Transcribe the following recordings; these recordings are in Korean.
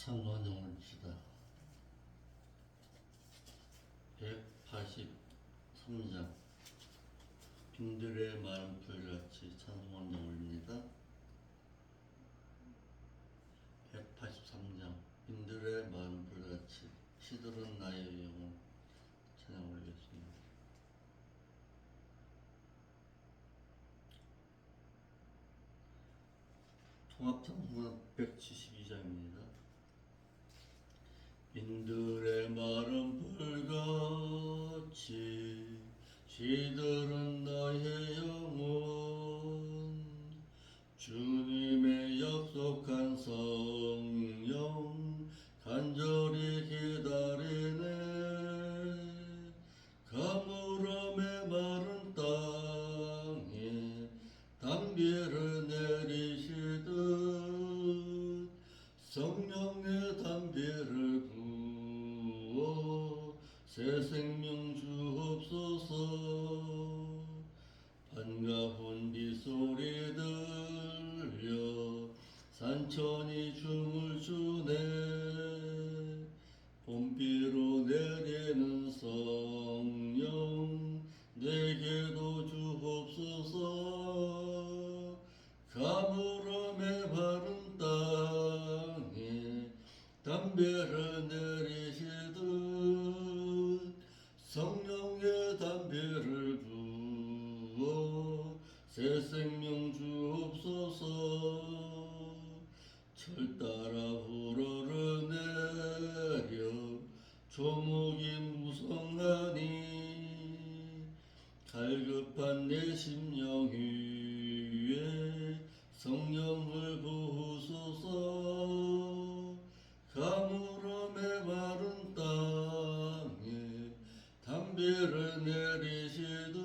찬송을 치다 183장 빈들의 마른 풀같이 찬송을 올립니다. 183장 빈들의 마른 풀같이 시들은 나의 영혼 찬양 올리겠습니다. 통합찬송가 172장입니다. 빈들의 마른 풀같이 시들은 나의 영혼 주님의 약속한 성령 간절히 기다리네. 가물음의 마른 땅에 단비를 내리시듯 성령의 단비를 부어 새 생명 주옵소서. 반가운 빗소리 들려 산천이 춤을 추네. 봄비로 내리는 성령 내게도 주옵소서. 가물음의 마른 땅에 담배를 내리시듯 성령의 담배를 부어 새 생명 주옵소서. 철 따라 우러러내려 조목이 무성하니 갈급한 내 심령 위에 성령을 부으소서. 가물음의 마른 땅에 담배를 내리시듯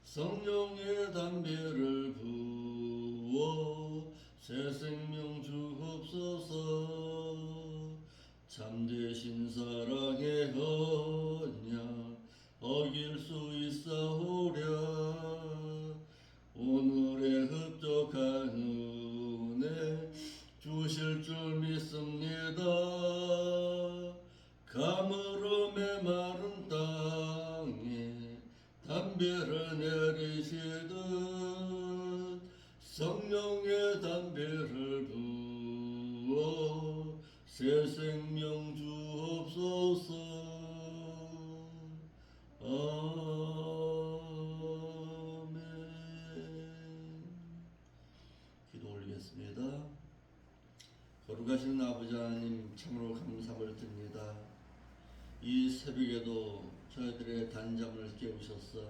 성령의 담배를 부어 새 생명 주옵소서. 참되신 사랑의 언약 어길 수 있사오랴. 오늘의 흡족한 은혜 주실 줄 믿습니다. 가물음의 마른 땅에 담배를 내리시듯 성령의 담배를 부어 새 생명 주옵소서. 아멘. 기도 올리겠습니다. 거룩하신 아버지 하나님, 참으로 감사를 드립니다. 이 새벽에도 저희들의 단잠을 깨우셔서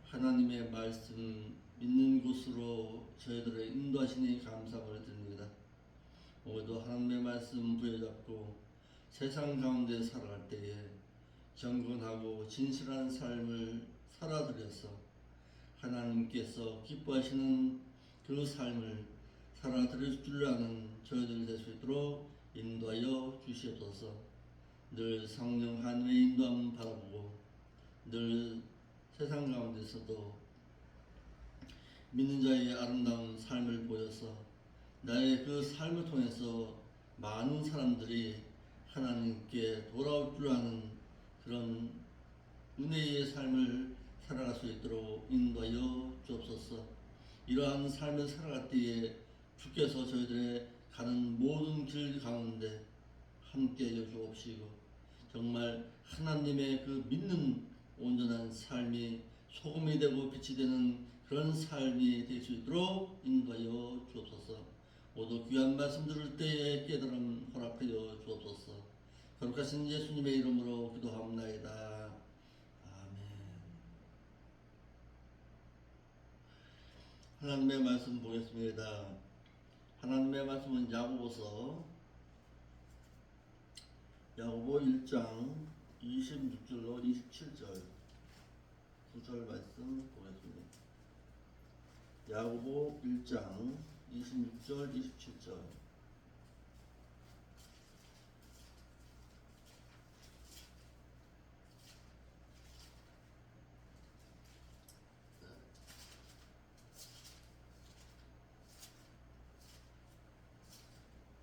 하나님의 말씀 믿는 곳으로 저희들을 인도하시니 감사를 드립니다. 오늘도 하나님의 말씀 부여잡고 세상 가운데 살아갈 때에 경건하고 진실한 삶을 살아드려서 하나님께서 기뻐하시는 그 삶을 살아드릴 줄 아는 저희들 될 수 있도록 인도하여 주시옵소서. 늘 성령 하나님의 인도함 바라보고 늘 세상 가운데서도 믿는 자의 아름다운 삶을 보여서 나의 그 삶을 통해서 많은 사람들이 하나님께 돌아올 줄 아는 그런 은혜의 삶을 살아갈 수 있도록 인도하여 주옵소서. 이러한 삶을 살아갈 때에 주께서 저희들의 가는 모든 길 가운데 함께 해주옵시고 정말 하나님의 그 믿는 온전한 삶이 소금이 되고 빛이 되는 그런 삶이 될 수 있도록 인도하여 주옵소서. 모두 귀한 말씀 들을 때에 깨달음 허락하여 주옵소서. 거룩하신 예수님의 이름으로 기도합나이다. 아멘. 하나님의 말씀 보겠습니다. 하나님의 말씀은 야고보서 1장 26절로 27절 9절 말씀 보겠습니다. 야고보 1장 26절 27절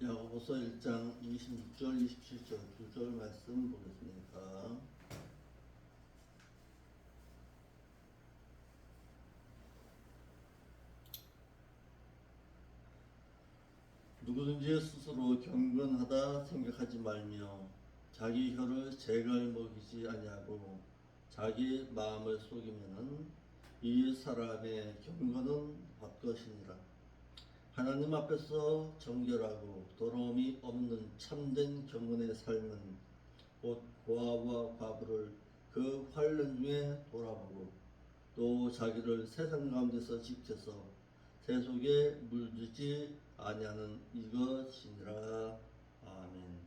야고보서 1장 26절 27절 두 절 말씀 보겠습니다. 누구든지 스스로 경건하다 생각하지 말며 자기 혀를 재갈 먹이지 아니하고 자기 마음을 속이면은 이 사람의 경건은 헛것이니라. 하나님 앞에서 정결하고 더러움이 없는 참된 경건의 삶은 곧 고아와 과부를 그 환난 중에 돌아보고 또 자기를 세상 가운데서 지켜서 새 속에 물들지 아니하는 이것이니라. 아멘.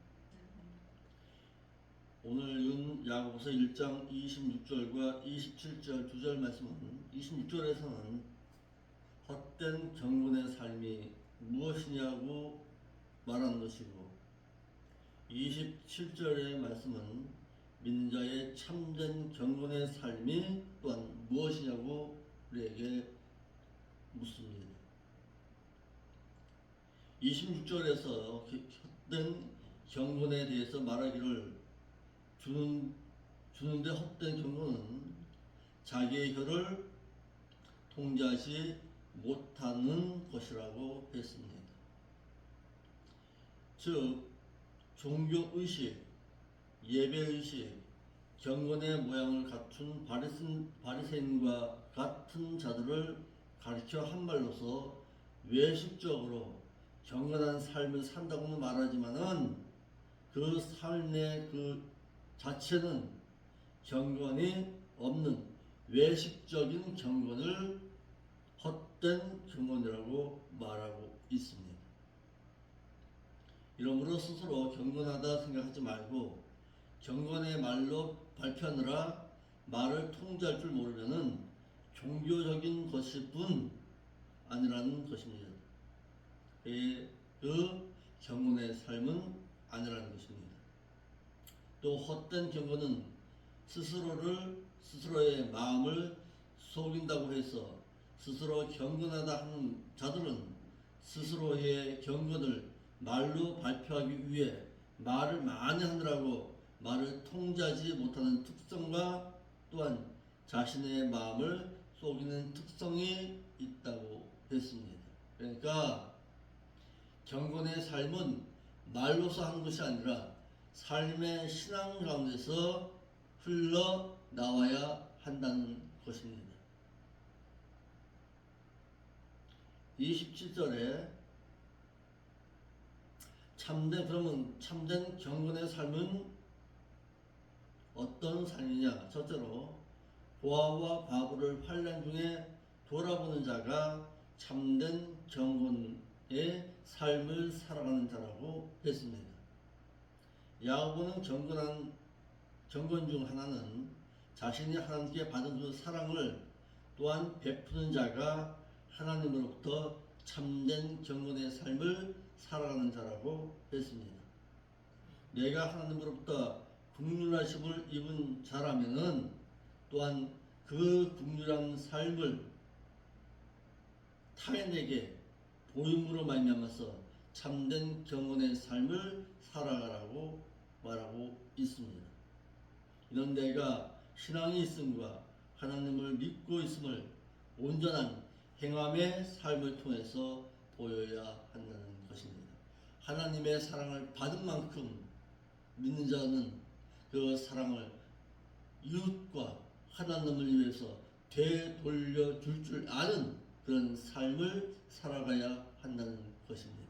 오늘 읽은 야고보서 1장 26절과 27절 두 절 말씀은 26절에서는 헛된 경건의 삶이 무엇이냐고 말하는 것이고 27절의 말씀은 믿는 자의 참된 경건의 삶이 또한 무엇이냐고 우리에게 묻습니다. 26절에서 헛된 경건에 대해서 말하기를 주는데 헛된 경건은 자기의 혀를 통제하지 못하는 것이라고 했습니다. 즉 종교의식, 예배의식, 경건의 모양을 갖춘 바리새인과 같은 자들을 가리켜 한 말로서 외식적으로 경건한 삶을 산다고는 말하지만은 그 삶의 그 자체는 경건이 없는 외식적인 경건을 헛된 경건이라고 말하고 있습니다. 이러므로 스스로 경건하다 생각하지 말고 경건의 말로 발표하느라 말을 통제할 줄 모르면은 종교적인 것일 뿐 아니라는 것입니다. 그 경건의 삶은 아니라는 것입니다. 또 헛된 경건은 스스로의 마음을 속인다고 해서 스스로 경건하다 하는 자들은 스스로의 경건을 말로 발표하기 위해 말을 많이 하느라고 말을 통제하지 못하는 특성과 또한 자신의 마음을 속이는 특성이 있다고 했습니다. 그러니까 경건의 삶은 말로서 하는 것이 아니라 삶의 신앙 가운데서 흘러나와야 한다는 것입니다. 27절에 참된 경건의 삶은 어떤 삶이냐? 첫째로 고아와 과부를 환난 중에 돌아보는 자가 참된 경건의 삶을 살아가는 자라고 했습니다. 야고보는 경건 중 하나는 자신이 하나님께 받은 그 사랑을 또한 베푸는 자가 하나님으로부터 참된 경건의 삶을 살아가는 자라고 했습니다. 내가 하나님으로부터 긍휼하심을 입은 자라면은 또한 그 긍휼한 삶을 타인에게 보임으로 말미암아서 참된 경건의 삶을 살아가라고 말하고 있습니다. 이런 내가 신앙이 있음과 하나님을 믿고 있음을 온전한 행함의 삶을 통해서 보여야 한다는 것입니다. 하나님의 사랑을 받은 만큼 믿는 자는 그 사랑을 이웃과 하나님을 위해서 되돌려 줄 줄 아는 그런 삶을 살아가야 한다는 것입니다.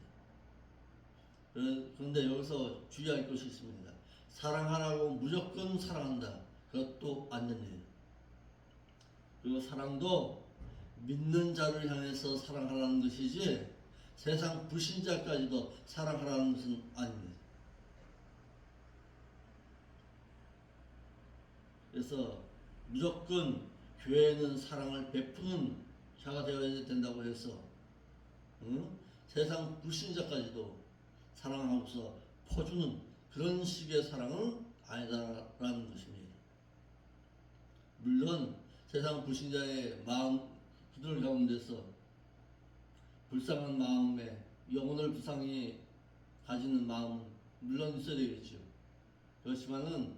그런데 여기서 주의할 것이 있습니다. 사랑하라고 무조건 사랑한다. 그것도 안 됩니다. 그리고 사랑도 믿는 자를 향해서 사랑하라는 것이지 세상 불신자까지도 사랑하라는 것은 아닙니다. 그래서 무조건 교회는 사랑을 베푸는 자가 되어야 된다고 해서 세상 불신자까지도 사랑하고서 퍼주는 그런 식의 사랑은 아니다라는 것입니다. 물론 세상 불신자의 마음 그들 가운데서 불쌍한 마음에 영혼을 불쌍히 가지는 마음은 물론 있어야 되겠죠. 그렇지만은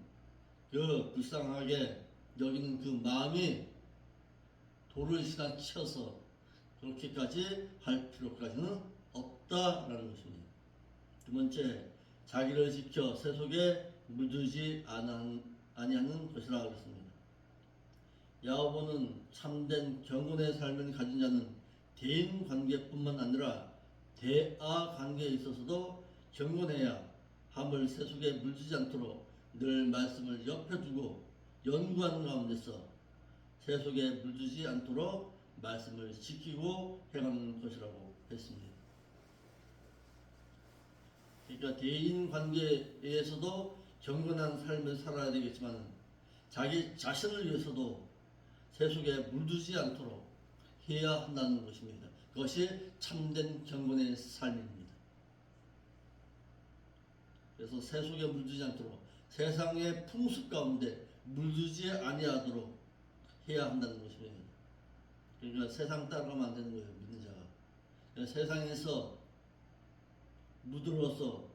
그 불쌍하게 여기는 그 마음이 도를 지나쳐서 그렇게까지 할 필요까지는 없다라는 것입니다. 두 번째, 자기를 지켜 세속에 물들지 아니하는 것이라 하겠습니다. 야고보는 참된 경건의 삶을 가진 자는 대인 관계뿐만 아니라 대아 관계에 있어서도 경건해야 함을 세속에 물들지 않도록 늘 말씀을 옆에 두고 연구하는 가운데서 세속에 물들지 않도록 말씀을 지키고 행하는 것이라고 했습니다. 그러니까 대인 관계에서도 경건한 삶을 살아야 되겠지만 자기 자신을 위해서도 세속에 물들지 않도록 해야 한다는 것입니다. 그것이 참된 경건의 삶입니다. 그래서 세속에 물들지 않도록 세상의 풍습 가운데 물들지 아니하도록 해야 한다는 것입니다. 그러니까 세상 따라가면 안 되는 거예요. 믿는 자가. 그러니까 세상에서 물들어서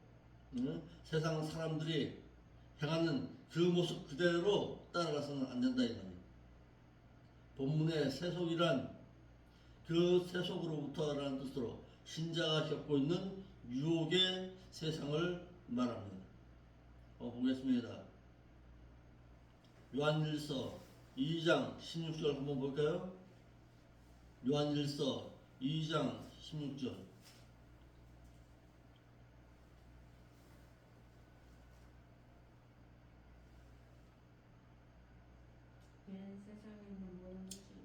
세상 사람들이 행하는 그 모습 그대로 따라가서는 안 된다 이 말이에요. 본문의 세속이란 그 세속으로부터라는 뜻으로 신자가 겪고 있는 유혹의 세상을 말합니다. 보겠습니다. 요한일서 2장 16절 한번 볼까요? 요한일서 2장 16절.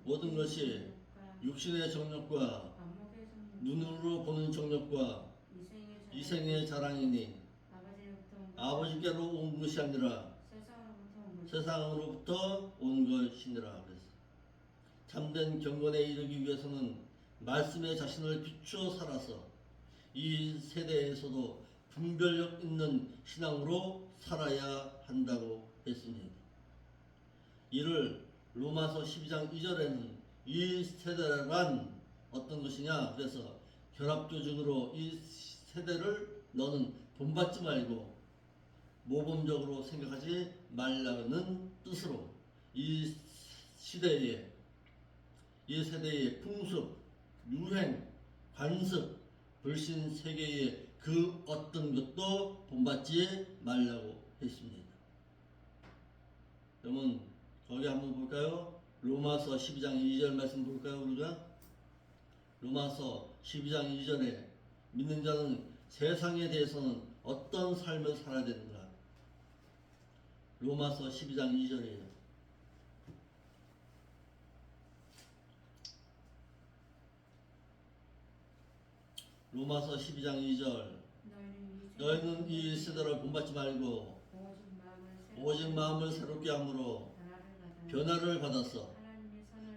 모든 것이 육신의 정욕과 눈으로 보는 정욕과 이생의 자랑이니 아버지께로 온 것이 아니라 세상으로부터 온 것이니라. 그래서 참된 경건에 이르기 위해서는 말씀에 자신을 비추어 살아서 이 세대에서도 분별력 있는 신앙으로 살아야 한다고 했습니다. 이를 로마서 12장 2절에는 이 세대란 어떤 것이냐, 그래서 결합조직으로 이 세대를 너는 본받지 말고 모범적으로 생각하지 말라는 뜻으로 이 시대에 이 세대의 풍습, 유행, 관습, 불신 세계의 그 어떤 것도 본받지 말라고 했습니다. 그러면 거기 한번 볼까요? 로마서 12장 2절 말씀 볼까요? 우리가 로마서 12장 2절에 믿는 자는 세상에 대해서는 어떤 삶을 살아야 되는가? 로마서 12장 2절이에요. 로마서 12장 2절. 너희는 이 세대를 본받지 말고 오직 마음을 새롭게 함으로 변화를 받아서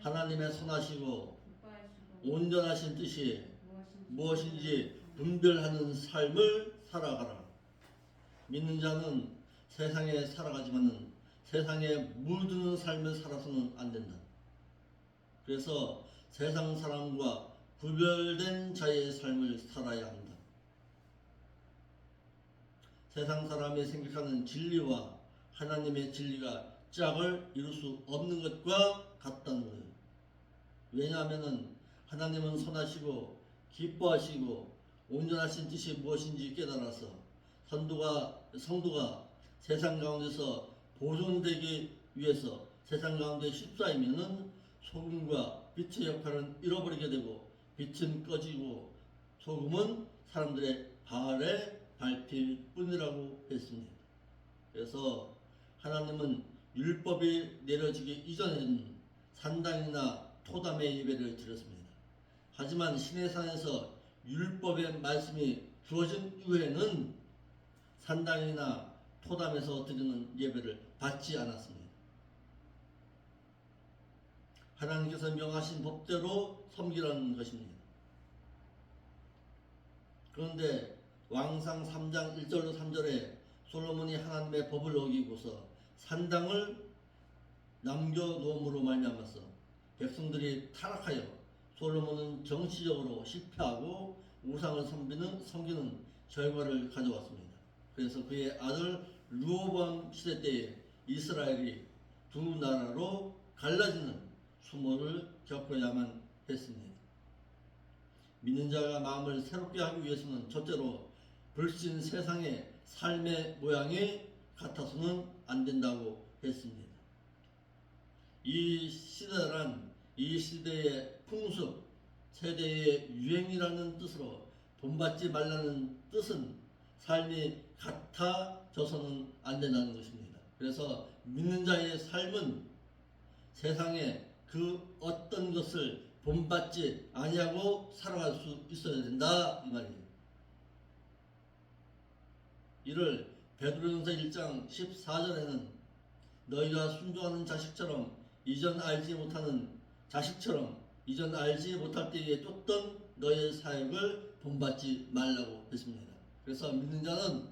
하나님의 선하시고 온전하신 뜻이 무엇인지 분별하는 삶을 살아가라. 믿는 자는 세상에 살아가지만은 세상에 물드는 삶을 살아서는 안 된다. 그래서 세상 사람과 구별된 자의 삶을 살아야 한다. 세상 사람이 생각하는 진리와 하나님의 진리가 짝을 이룰 수 없는 것과 같다는 거예요. 왜냐하면 하나님은 선하시고 기뻐하시고 온전하신 뜻이 무엇인지 깨달아서 성도가 세상 가운데서 보존되기 위해서 세상 가운데 휩싸이면은 소금과 빛의 역할은 잃어버리게 되고 빛은 꺼지고 소금은 사람들의 발에 밟힐 뿐이라고 했습니다. 그래서 하나님은 율법이 내려지기 이전에는 산당이나 토담의 예배를 드렸습니다. 하지만 시내산에서 율법의 말씀이 주어진 이후에는 산당이나 토담에서 드리는 예배를 받지 않았습니다. 하나님께서 명하신 법대로 섬기라는 것입니다. 그런데 왕상 3장 1절로 3절에 솔로몬이 하나님의 법을 어기고서 산당을 남겨놓음으로 말미암아서 백성들이 타락하여 솔로몬은 정치적으로 실패하고 우상을 섬기는 결과를 가져왔습니다. 그래서 그의 아들 르호보암 시대 때에 이스라엘이 두 나라로 갈라지는 수모를 겪어야만 했습니다. 믿는 자가 마음을 새롭게 하기 위해서는 첫째로 불신 세상의 삶의 모양이 같아서는 안 된다고 했습니다. 이 시대란 이 시대의 풍습, 세대의 유행이라는 뜻으로 본받지 말라는 뜻은 삶이 같아져서는 안 된다는 것입니다. 그래서 믿는 자의 삶은 세상에 그 어떤 것을 본받지 아니하고 살아갈 수 있어야 된다 이 말이에요. 이를 베드로전서 1장 14절에는 너희가 순종하는 자식처럼 이전 알지 못하는 자식처럼 이전 알지 못할 때에 쫓던 너희의 사역을 본받지 말라고 했습니다. 그래서 믿는 자는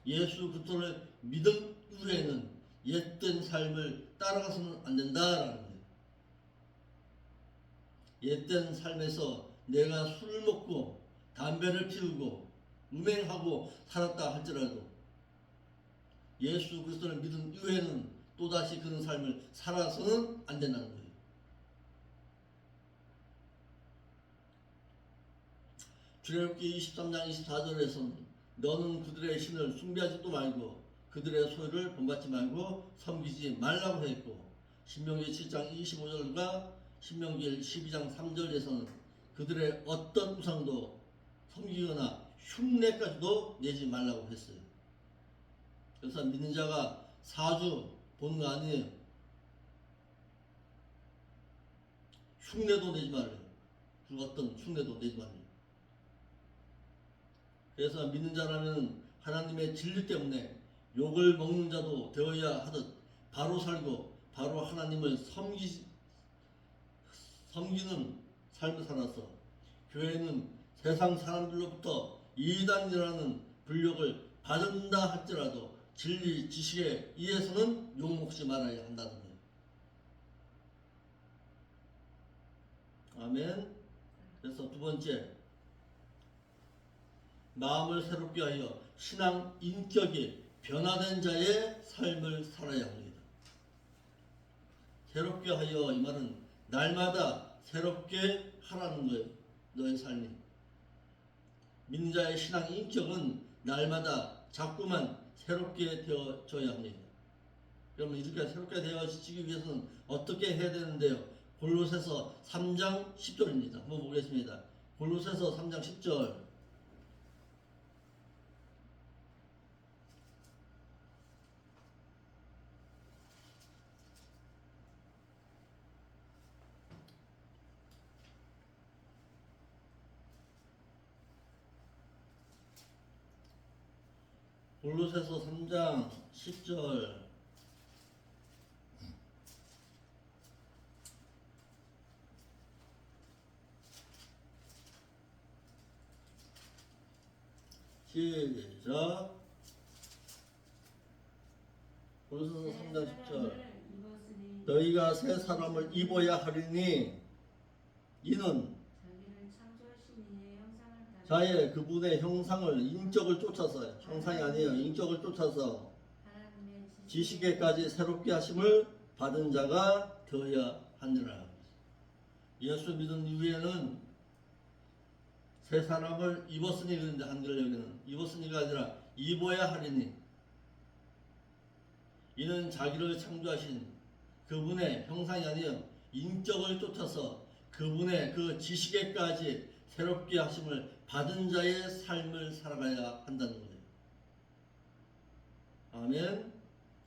예수 그리스도를 믿음 이후에는 옛된 삶을 따라가서는 안 된다라는 거예요. 옛된 삶에서 내가 술을 먹고 담배를 피우고 음행하고 살았다 할지라도 예수 그리스도를 믿은 이후에는 또다시 그런 삶을 살아서는 안 된다는 거예요. 출애굽기 23장 24절에서는 너는 그들의 신을 숭배하지도 말고 그들의 소유를 본받지 말고 섬기지 말라고 했고, 신명기 7장 25절과 신명기 12장 3절에서는 그들의 어떤 우상도 섬기거나 흉내까지도 내지 말라고 했어요. 그래서 믿는 자가 사주 보는 거 아니에요. 흉내도 내지 말아요. 그 어떤 흉내도 내지 말아요. 그래서 믿는 자라면 하나님의 진리 때문에 욕을 먹는 자도 되어야 하듯 바로 살고 바로 하나님을 섬기는 삶을 살아서 교회는 세상 사람들로부터 이단이라는 불력을 받는다 할지라도 진리 지식에 의해서는 욕먹지 말아야 한다는 거예요. 아멘. 그래서 두 번째, 마음을 새롭게 하여 신앙 인격이 변화된 자의 삶을 살아야 합니다. 새롭게 하여 이 말은 날마다 새롭게 하라는 거예요. 너의 삶이. 믿는 자의 신앙 인격은 날마다 자꾸만 새롭게 되어져야 합니다. 그러면 이렇게 새롭게 되어지기 위해서는 어떻게 해야 되는데요? 골로새서 3장 10절입니다. 한번 보겠습니다. 골로새서 3장 10절. 골로새서 3장 10절. 시작. 골로새서 3장 10절. 너희가 새 사람을 입어야 하리니 이는 자의 그분의 형상을 인격을 쫓아서, 형상이 아니에요, 인격을 쫓아서 지식에까지 새롭게 하심을 받은 자가 되어야 하느라. 예수 믿은 이후에는 새 사람을 입었으니, 그런데 한글 여기는 입었으니가 아니라 입어야 하리니 이는 자기를 창조하신 그분의 형상이 아니요 인격을 쫓아서 그분의 그 지식에까지 새롭게 하심을 받은 자의 삶을 살아가야 한다는 거예요. 아멘.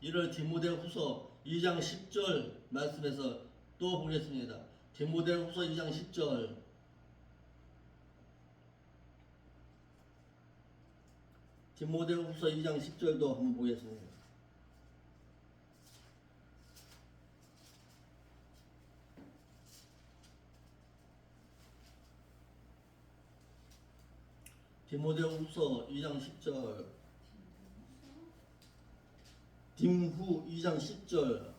이를 디모데후서 2장 10절 말씀에서 또 보겠습니다. 디모데후서 2장 10절. 디모데후서 2장 10절도 한번 보겠습니다. 디모데후서 2장 10절. 딤후 2장 10절.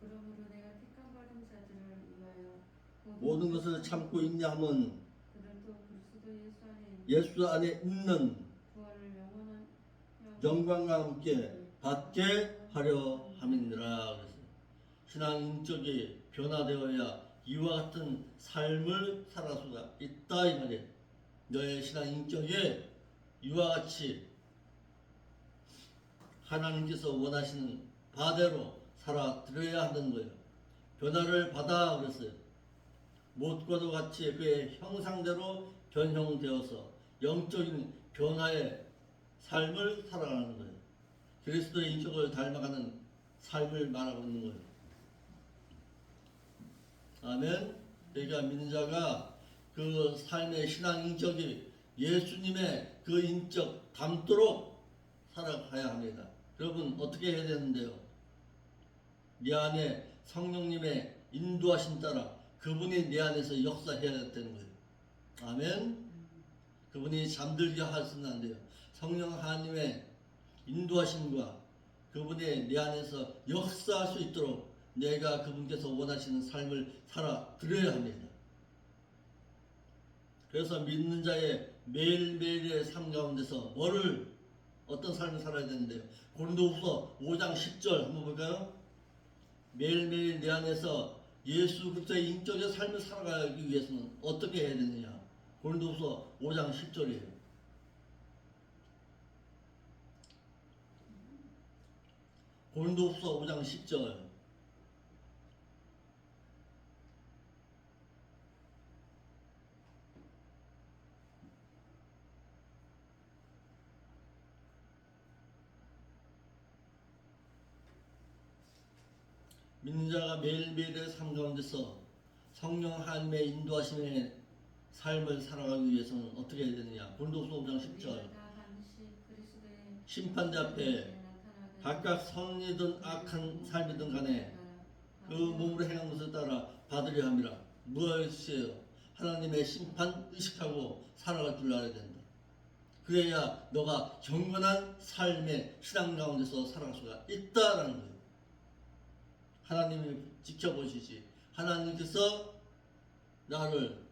그러므로 내가 택함 받은 자들을 위하여 모든 것을 참고 인내함은 예수 안에 있는 부활을 영원한 영광과 함께 받게 하려 함이니라. 그래서 신앙 인격이 변화되어야 이와 같은 삶을 살아갈 수가 있다 이 말이에요. 너의 신앙 인격이 이와 같이 하나님께서 원하시는 바대로 살아들여야 한다는 거예요. 변화를 받아 그랬어요. 못과도 같이 그의 형상대로 변형되어서 영적인 변화의 삶을 살아가는 거예요. 그리스도의 인격을 닮아가는 삶을 말하고 있는 거예요. 아멘. 그러니까 믿는 자가 그 삶의 신앙 인격이 예수님의 그 인격 닮도록 살아가야 합니다. 여러분 어떻게 해야 되는데요? 내 안에 성령님의 인도하심 따라 그분이 내 안에서 역사해야 되는 거예요. 아멘. 그분이 잠들게 하시면 안 돼요. 성령 하나님의 인도하심과 그분의 내 안에서 역사할 수 있도록 내가 그분께서 원하시는 삶을 살아드려야 합니다. 그래서 믿는 자의 매일매일의 삶 가운데서 어떤 삶을 살아야 되는데요. 고린도후서 5장 10절 한번 볼까요? 매일매일 내 안에서 예수 그리스도의 인격의 삶을 살아가기 위해서는 어떻게 해야 되느냐? 고린도후서 5장 10절이에요. 고린도후서 5장 10절. 믿는 자가 매일매일의 삶 가운데서 성령 하나님의 인도하심의 삶을 살아가기 위해서는 어떻게 해야 되느냐? 고린도후서 5장 10절. 심판대 앞에 각각 선이든 악한 삶이든 간에 그 몸으로 행한 것을 따라 받으려 함이라. 무엇이에요? 하나님의 심판 의식하고 살아갈 줄 알아야 된다. 그래야 너가 경건한 삶의 신앙 가운데서 살아갈 수가 있다라는 거예요. 하나님이 지켜보시지. 하나님께서 나를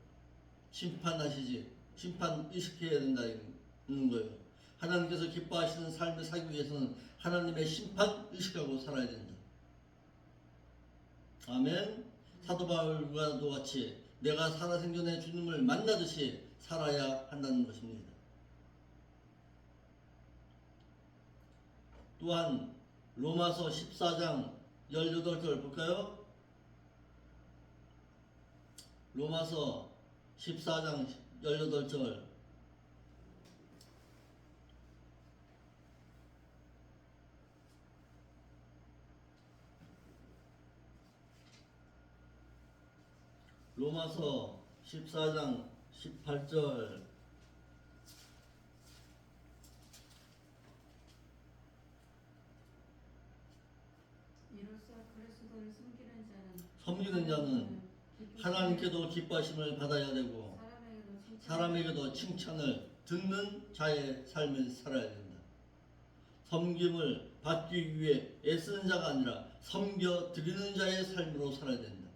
심판하시지. 심판 의식해야 된다는 거예요. 하나님께서 기뻐하시는 삶을 살기 위해서는 하나님의 심판 의식하고 살아야 된다. 아멘. 사도 바울과도 같이 내가 살아생전에 주님을 만나듯이 살아야 한다는 것입니다. 또한 로마서 14장 18절 볼까요? 로마서 14장 18절. 로마서 14장 18절. 이로써 그리스도를 섬기는 자는 하나님께도 기뻐하심을 받아야 되고 사람에게도 칭찬을 듣는 자의 삶을 살아야 된다. 섬김을 받기 위해 애쓰는 자가 아니라 섬겨 드리는 자의 삶으로 살아야 된다.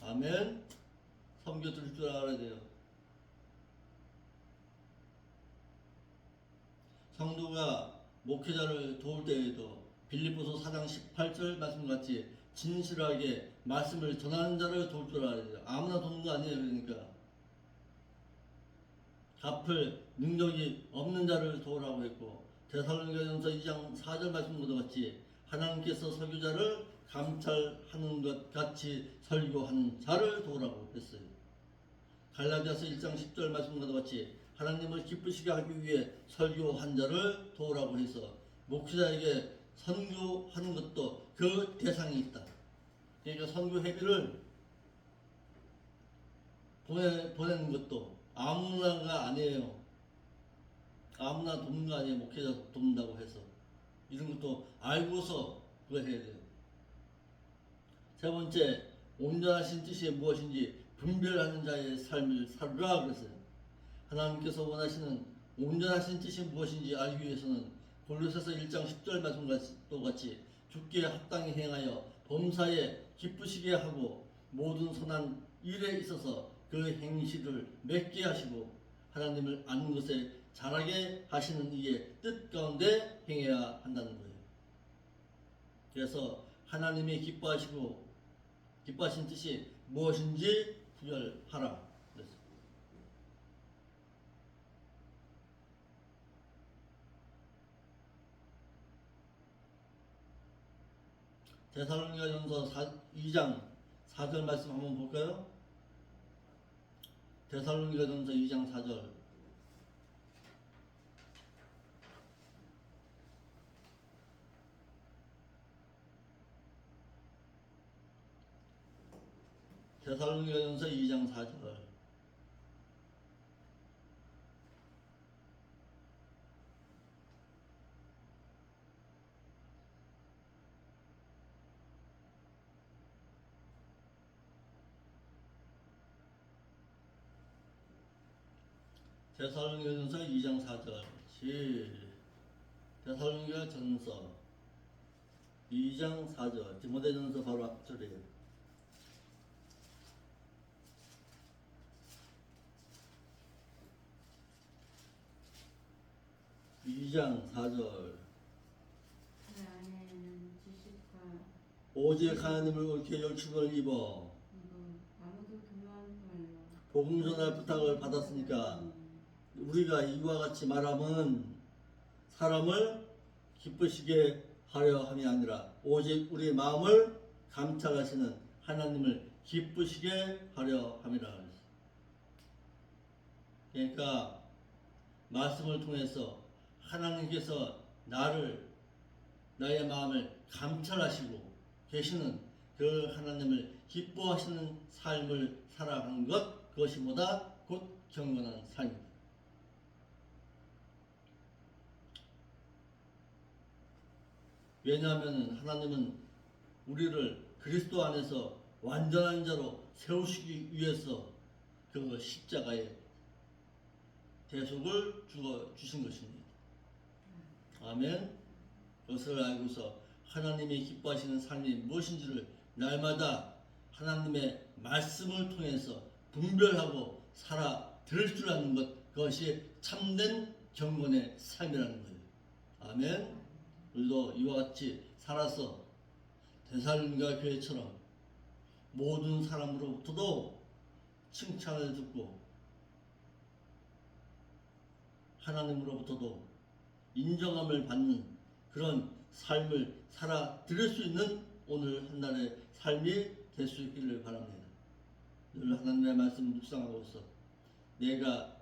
아멘. 섬겨 드릴 줄 알아야 돼요. 성도가 목회자를 도울 때에도 빌립보서 4장 18절 말씀같이 진실하게 말씀을 전하는 자를 도울 줄 알아야 돼요. 아무나 도는 거 아니에요. 그러니까 갚을 능력이 없는 자를 도우라고 했고, 데살로니가전서 2장 4절 말씀과 같이 하나님께서 설교자를 감찰하는 것 같이 설교하는 자를 도우라고 했어요. 갈라디아서 1장 10절 말씀과 같이 하나님을 기쁘시게 하기 위해 설교한 자를 도우라고 해서 목회자에게 선교하는 것도 그 대상이 있다. 그러니까 선교 회비를 보내는 것도 아무나가 아니에요. 아무나 돕는 거 아니에요. 목회자 돕는다고 해서. 이런 것도 알고서 그거 해야 돼요. 세 번째, 온전하신 뜻이 무엇인지 분별하는 자의 삶을 살으라 그랬어요. 하나님께서 원하시는 온전하신 뜻이 무엇인지 알기 위해서는 골로새서 1장 10절 말씀과 같이 주께 합당히 행하여 범사에 기쁘시게 하고 모든 선한 일에 있어서 그 행실을 맺게 하시고 하나님을 아는 것에 자라게 하시는 이의 뜻 가운데 행해야 한다는 거예요. 그래서 하나님이 기뻐하신 뜻이 무엇인지 구별하라. 그래서 데살로니가전서 2장 4절 말씀 한번 볼까요? 데살로니가전서 2장 4절. 데살로니가전서 2장 4절. 데살로니가전서 2장 4절. 데살로니가전서 2장 4절. 디모데전서 바로 앞절이에요. 2장 4절. 그 안에는 지식과 오직 하나님을 옳게 열심을 입어 아무도 교만하지 말라. 복음 전할 부탁을 받았으니까 우리가 이와 같이 말함은 사람을 기쁘시게 하려 함이 아니라 오직 우리 마음을 감찰하시는 하나님을 기쁘시게 하려 함이라. 그러니까 말씀을 통해서 하나님께서 나의 마음을 감찰하시고 계시는 그 하나님을 기뻐하시는 삶을 살아가는 것, 그것이 뭐다? 곧 경건한 삶이다. 왜냐하면 하나님은 우리를 그리스도 안에서 완전한 자로 세우시기 위해서 그 십자가에 대속을 주신 것입니다. 아멘. 그것을 알고서 하나님이 기뻐하시는 삶이 무엇인지를 날마다 하나님의 말씀을 통해서 분별하고 살아 들을 줄 아는 것, 그것이 참된 경건의 삶이라는 거예요. 아멘. 우리도 이와 같이 살아서 데살로니가 교회처럼 모든 사람으로부터도 칭찬을 듣고 하나님으로부터도 인정함을 받는 그런 삶을 살아 드릴 수 있는 오늘 한 날의 삶이 될 수 있기를 바랍니다. 늘 하나님의 말씀을 묵상하고서 내가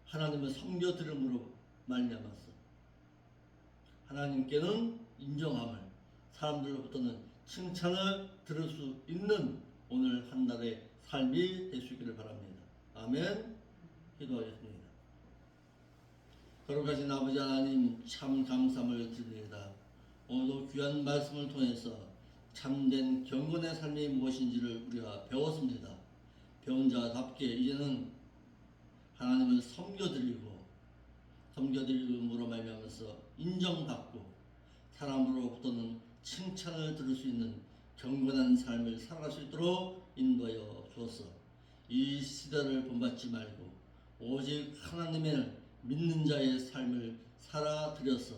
하나님을 섬겨 드림으로 말미암았어. 하나님께는 인정함을, 사람들로부터는 칭찬을 들을 수 있는 오늘 한 날의 삶이 될 수 있기를 바랍니다. 아멘. 기도하겠습니다. 거룩하신 아버지 하나님, 참 감사함을 드립니다. 오늘도 귀한 말씀을 통해서 참된 경건의 삶이 무엇인지를 우리가 배웠습니다. 배운 자답게 이제는 하나님을 섬겨드림으로 말미암아서 인정받고 사람으로부터는 칭찬을 들을 수 있는 경건한 삶을 살아갈 수 있도록 인도하여 주옵소서. 이 시대를 본받지 말고 오직 하나님을 믿는 자의 삶을 살아드려서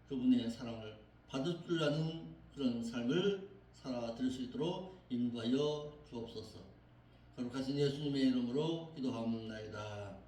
그분의 사랑을 받을 줄 아는 그런 삶을 살아드릴 수 있도록 인도하여 주옵소서. 거룩하신 예수님의 이름으로 기도하옵나이다.